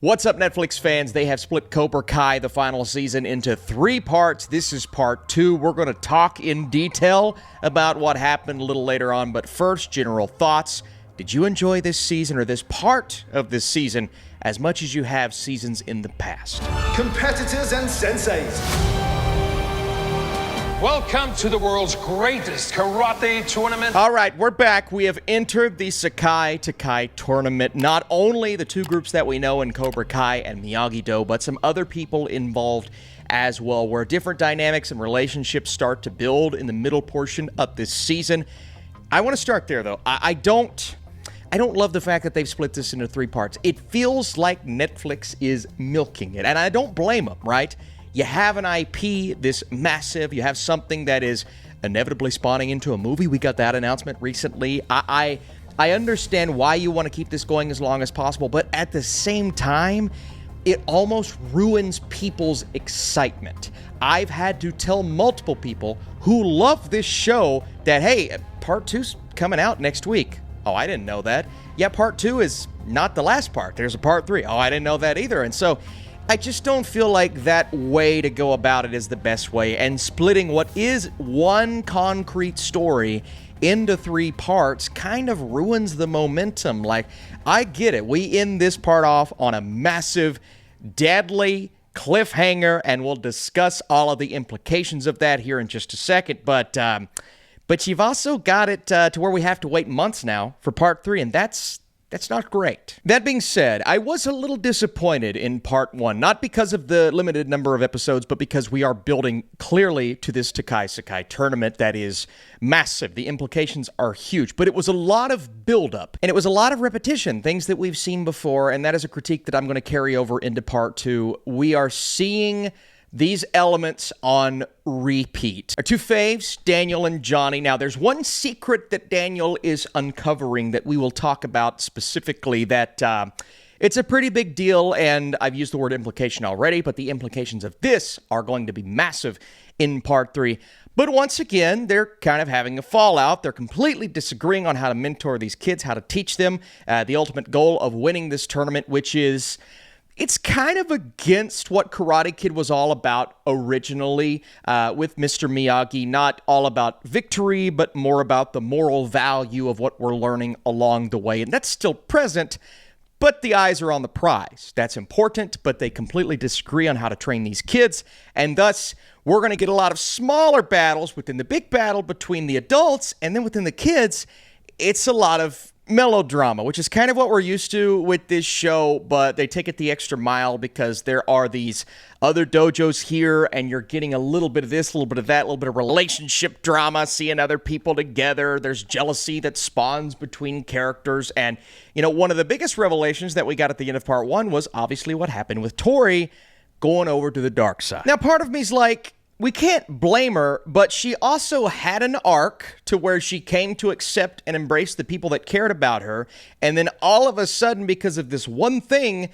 What's up, Netflix fans? They have split Cobra Kai, the final season, into 3 parts. This is part 2. We're going to talk in detail about what happened a little later on, but first, general thoughts. Did you enjoy this season or this part of this season as much as you have seasons in the past? Competitors and senseis. Welcome to the world's greatest karate tournament. All right, we're back. We have entered the Sekai Taikai tournament. Not only the 2 groups that we know in Cobra Kai and Miyagi-Do, but some other people involved as well, where different dynamics and relationships start to build in the middle portion of this season. I want to start there, though. I don't love the fact that they've split this into 3 parts. It feels like Netflix is milking it, and I don't blame them, right? You have an IP this massive, you have something that is inevitably spawning into a movie. We got that announcement recently. I understand why you want to keep this going as long as possible, but at the same time, it almost ruins people's excitement. I've had to tell multiple people who love this show that, hey, part 2's coming out next week. Oh, I didn't know that. Yeah, part 2 is not the last part. There's a part 3. Oh, I didn't know that either. And so I just don't feel like that way to go about it is the best way, and splitting what is one concrete story into 3 parts kind of ruins the momentum. Like, I get it. We end this part off on a massive, deadly cliffhanger, and we'll discuss all of the implications of that here in just a second, but you've also got it to where we have to wait months now for part 3, and that's not great. That being said, I was a little disappointed in part 1, not because of the limited number of episodes, but because we are building clearly to this Sekai tournament that is massive. The implications are huge, but it was a lot of buildup, and it was a lot of repetition, things that we've seen before, and that is a critique that I'm going to carry over into part 2. We are seeing these elements on repeat. Our 2 faves, Daniel and Johnny. Now, there's one secret that Daniel is uncovering that we will talk about specifically, that it's a pretty big deal, and I've used the word implication already, but the implications of this are going to be massive in part 3. But once again, they're kind of having a fallout. They're completely disagreeing on how to mentor these kids, how to teach them the ultimate goal of winning this tournament, which is, it's kind of against what Karate Kid was all about originally with Mr. Miyagi. Not all about victory, but more about the moral value of what we're learning along the way. And that's still present, but the eyes are on the prize. That's important, but they completely disagree on how to train these kids. And thus, we're going to get a lot of smaller battles within the big battle between the adults, and then within the kids, it's a lot of melodrama, which is kind of what we're used to with this show, but they take it the extra mile because there are these other dojos here, and you're getting a little bit of this, a little bit of that, a little bit of relationship drama, seeing other people together. There's jealousy that spawns between characters, and, you know, one of the biggest revelations that we got at the end of part 1 was obviously what happened with Tory going over to the dark side. Now, part of me's like, we can't blame her, but she also had an arc to where she came to accept and embrace the people that cared about her, and then all of a sudden, because of this one thing,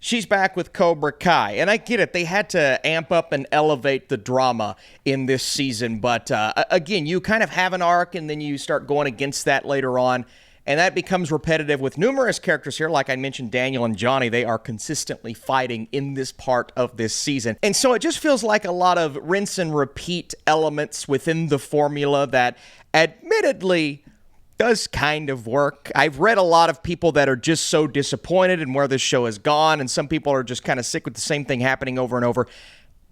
she's back with Cobra Kai. And I get it, they had to amp up and elevate the drama in this season, but again, you kind of have an arc, and then you start going against that later on, and that becomes repetitive with numerous characters here. Like I mentioned, Daniel and Johnny, they are consistently fighting in this part of this season. And so it just feels like a lot of rinse and repeat elements within the formula that admittedly does kind of work. I've read a lot of people that are just so disappointed in where this show has gone, and some people are just kind of sick with the same thing happening over and over.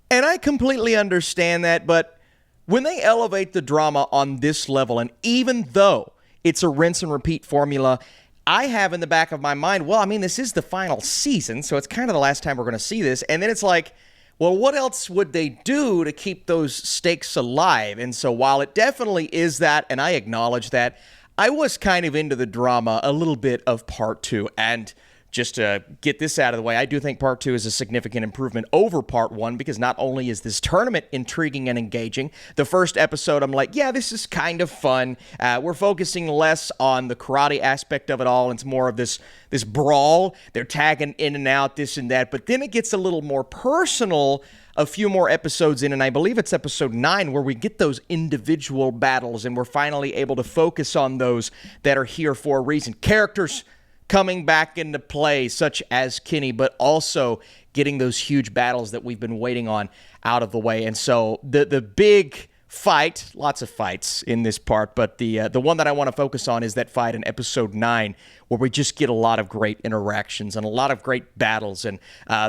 And I completely understand that, but when they elevate the drama on this level, and even though it's a rinse and repeat formula, I have in the back of my mind, well, I mean, this is the final season, so it's kind of the last time we're going to see this. And then it's like, well, what else would they do to keep those stakes alive? And so while it definitely is that, and I acknowledge that, I was kind of into the drama a little bit of part 2. And just to get this out of the way, I do think part 2 is a significant improvement over part 1, because not only is this tournament intriguing and engaging, the first episode, I'm like, yeah, this is kind of fun. We're focusing less on the karate aspect of it all. It's more of this brawl. They're tagging in and out, this and that. But then it gets a little more personal a few more episodes in, and I believe it's episode 9, where we get those individual battles, and we're finally able to focus on those that are here for a reason. Characters coming back into play, such as Kenny, but also getting those huge battles that we've been waiting on out of the way. And so the big fight, lots of fights in this part, but the one that I want to focus on is that fight in episode 9, where we just get a lot of great interactions and a lot of great battles. And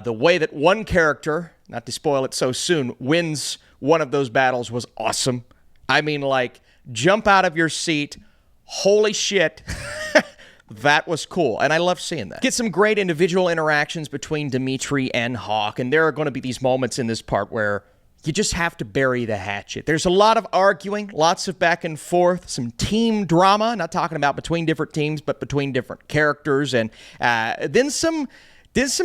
the way that one character, not to spoil it so soon, wins one of those battles was awesome. I mean, like, jump out of your seat. Holy shit. That was cool, and I love seeing that. Get some great individual interactions between Demetri and Hawk, and there are going to be these moments in this part where you just have to bury the hatchet. There's a lot of arguing, lots of back and forth, some team drama, not talking about between different teams, but between different characters, and then some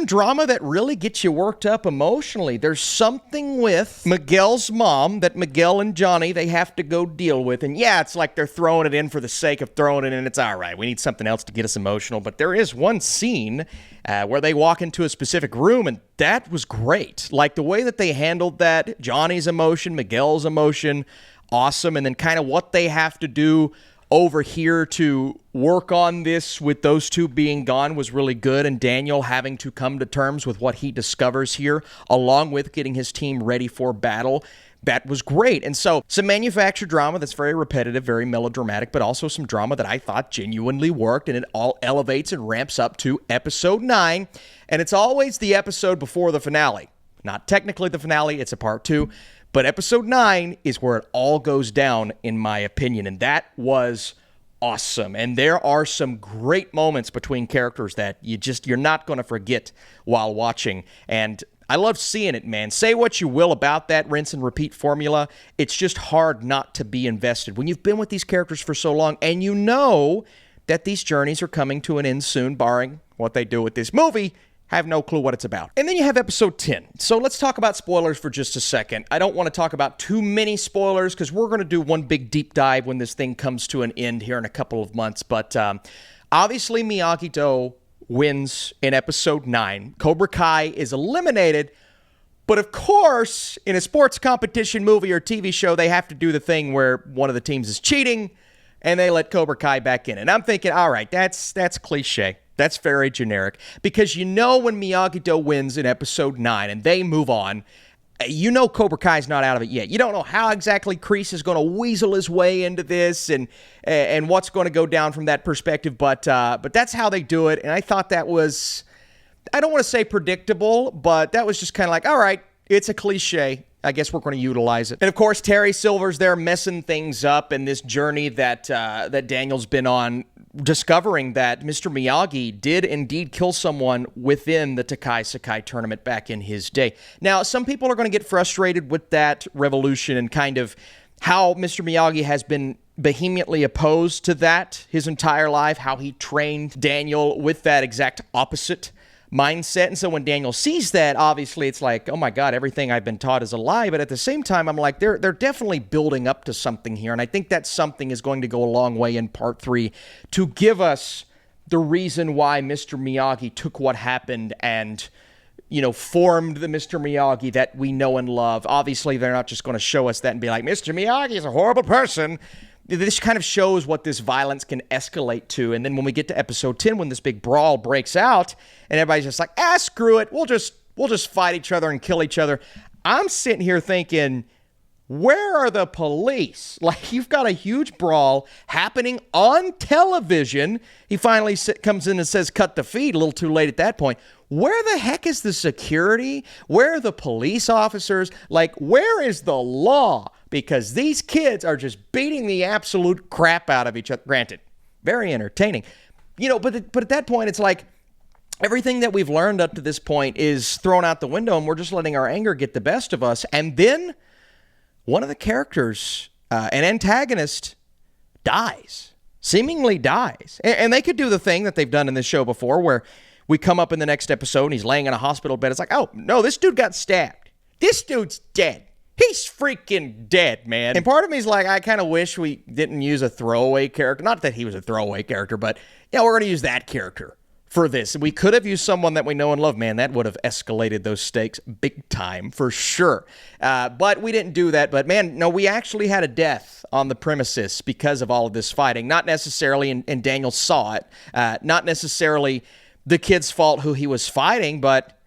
drama that really gets you worked up emotionally. There's something with Miguel's mom that Miguel and Johnny, they have to go deal with. And yeah, it's like they're throwing it in for the sake of throwing it in. It's all right. We need something else to get us emotional. But there is one scene where they walk into a specific room, and that was great. Like the way that they handled that, Johnny's emotion, Miguel's emotion, awesome. And then kind of what they have to do over here to work on this with those two being gone was really good, and Daniel having to come to terms with what he discovers here, along with getting his team ready for battle. That was great. And so some manufactured drama that's very repetitive, very melodramatic, but also some drama that I thought genuinely worked, and it all elevates and ramps up to episode 9. And it's always the episode before the finale. Not technically the finale, it's a part 2. But episode 9 is where it all goes down, in my opinion, and that was awesome. And there are some great moments between characters that you're not going to forget while watching. And I love seeing it, man. Say what you will about that rinse and repeat formula. It's just hard not to be invested when you've been with these characters for so long, and you know that these journeys are coming to an end soon, barring what they do with this movie. Have no clue what it's about. And then you have episode 10. So let's talk about spoilers for just a second. I don't want to talk about too many spoilers because we're going to do one big deep dive when this thing comes to an end here in a couple of months. But obviously Miyagi-Do wins in episode 9. Cobra Kai is eliminated. But of course, in a sports competition movie or TV show, they have to do the thing where one of the teams is cheating and they let Cobra Kai back in. And I'm thinking, all right, that's cliche. That's very generic, because you know when Miyagi-Do wins in episode 9 and they move on, you know Cobra Kai's not out of it yet. You don't know how exactly Kreese is going to weasel his way into this and what's going to go down from that perspective, but that's how they do it, and I thought that was, I don't want to say predictable, but that was just kind of like, all right, it's a cliche. I guess we're going to utilize it. And of course, Terry Silver's there messing things up in this journey that Daniel's been on, discovering that Mr. Miyagi did indeed kill someone within the Sekai tournament back in his day. Now, some people are going to get frustrated with that revolution and kind of how Mr. Miyagi has been vehemently opposed to that his entire life, how he trained Daniel with that exact opposite mindset. And so when Daniel sees that, obviously it's like, oh my God, everything I've been taught is a lie. But at the same time, I'm like, they're definitely building up to something here. And I think that something is going to go a long way in part 3 to give us the reason why Mr. Miyagi took what happened and, you know, formed the Mr. Miyagi that we know and love. Obviously, they're not just going to show us that and be like, Mr. Miyagi is a horrible person. This kind of shows what this violence can escalate to. And then when we get to episode 10, when this big brawl breaks out and everybody's just like, screw it. We'll just fight each other and kill each other. I'm sitting here thinking, where are the police? Like, you've got a huge brawl happening on television. He finally comes in and says, cut the feed. A little too late at that point. Where the heck is the security? Where are the police officers? Like, where is the law? Because these kids are just beating the absolute crap out of each other. Granted, very entertaining. You know, but at that point, it's like everything that we've learned up to this point is thrown out the window, and we're just letting our anger get the best of us. And then one of the characters, an antagonist, dies. Seemingly dies. And they could do the thing that they've done in this show before where we come up in the next episode and he's laying in a hospital bed. It's like, oh, no, this dude got stabbed. This dude's dead. He's freaking dead, man. And part of me is like, I kind of wish we didn't use a throwaway character. Not that he was a throwaway character, but, you know, we're going to use that character for this. We could have used someone that we know and love. Man, that would have escalated those stakes big time for sure. But we didn't do that. But man, no, we actually had a death on the premises because of all of this fighting. Not necessarily, and Daniel saw it, not necessarily the kid's fault who he was fighting, but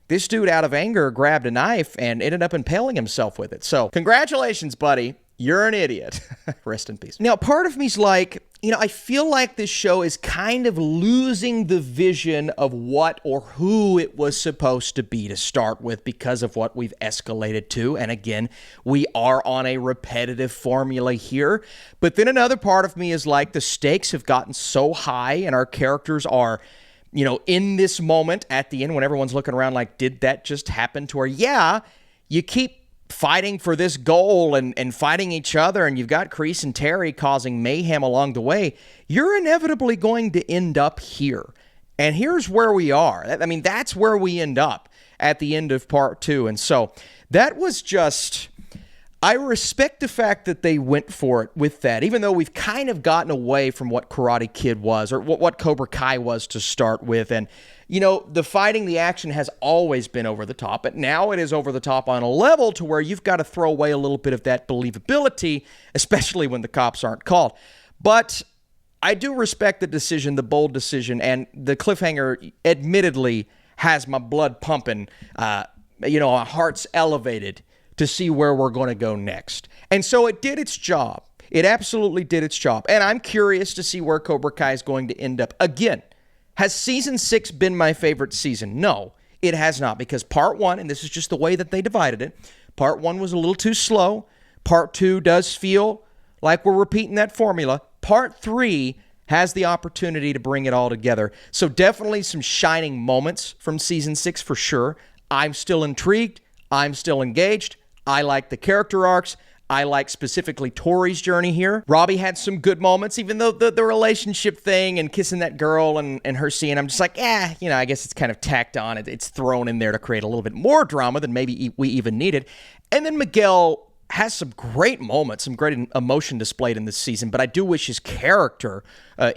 this dude out of anger grabbed a knife and ended up impaling himself with it. So congratulations, buddy. You're an idiot. Rest in peace. Now, part of me's like, I feel like this show is kind of losing the vision of what or who it was supposed to be to start with because of what we've escalated to. And again, we are on a repetitive formula here. But then another part of me is like, the stakes have gotten so high and our characters are, in this moment at the end when everyone's looking around like, did that just happen to her? Yeah, you keep fighting for this goal and fighting each other, and you've got Kreese and Tory causing mayhem along the way, you're inevitably going to end up here. And here's where we are. I mean, that's where we end up at the end of part 2. And so that was just... I respect the fact that they went for it with that, even though we've kind of gotten away from what Karate Kid was or what Cobra Kai was to start with. And, the fighting, the action has always been over the top, but now it is over the top on a level to where you've got to throw away a little bit of that believability, especially when the cops aren't called. But I do respect the decision, the bold decision, and the cliffhanger admittedly has my blood pumping, my heart's elevated to see where we're going to go next. And so it did its job. It absolutely did its job. And I'm curious to see where Cobra Kai is going to end up. Again, has season 6 been my favorite season? No, it has not, because part 1, and this is just the way that they divided it, part 1 was a little too slow. Part 2 does feel like we're repeating that formula. Part 3 has the opportunity to bring it all together. So definitely some shining moments from season 6 for sure. I'm still intrigued. I'm still engaged. I like the character arcs. I like specifically Tory's journey here. Robby had some good moments, even though the relationship thing and kissing that girl and her scene, I'm just like, I guess it's kind of tacked on. It's thrown in there to create a little bit more drama than maybe we even needed. And then Miguel has some great moments, some great emotion displayed in this season, but I do wish his character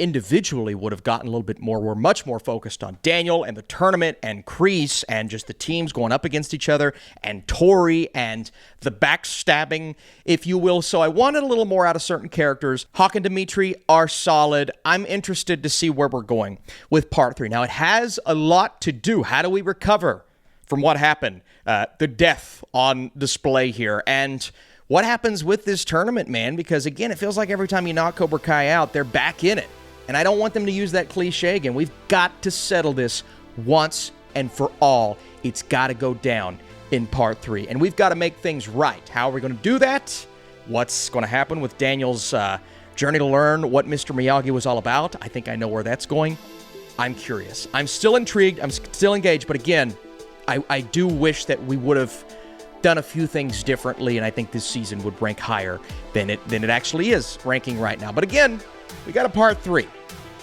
individually would have gotten a little bit more. We're much more focused on Daniel and the tournament and Kreese and just the teams going up against each other and Tory and the backstabbing, if you will. So I wanted a little more out of certain characters. Hawk and Demetri are solid. I'm interested to see where we're going with part 3. Now, it has a lot to do. How do we recover from what happened? The death on display here. And what happens with this tournament, man? Because, again, it feels like every time you knock Cobra Kai out, they're back in it. And I don't want them to use that cliche again. We've got to settle this once and for all. It's got to go down in part 3. And we've got to make things right. How are we going to do that? What's going to happen with Daniel's journey to learn what Mr. Miyagi was all about? I think I know where that's going. I'm curious. I'm still intrigued. I'm still engaged. But, again, I do wish that we would have done a few things differently, and I think this season would rank higher than it actually is ranking right now. But again, we got a part 3.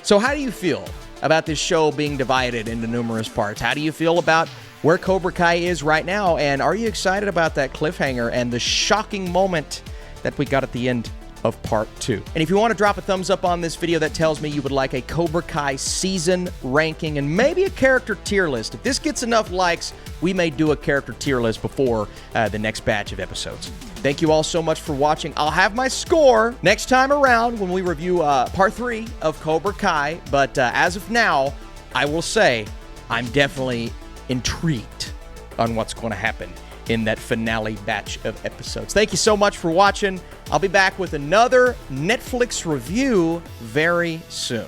So how do you feel about this show being divided into numerous parts? How do you feel about where Cobra Kai is right now? And are you excited about that cliffhanger and the shocking moment that we got at the end of part 2? And if you want to drop a thumbs up on this video, that tells me you would like a Cobra Kai season ranking and maybe a character tier list. If this gets enough likes, we may do a character tier list before the next batch of episodes. Thank you all so much for watching. I'll have my score next time around when we review part 3 of Cobra Kai. But as of now, I will say I'm definitely intrigued on what's going to happen in that finale batch of episodes. Thank you so much for watching. I'll be back with another Netflix review very soon.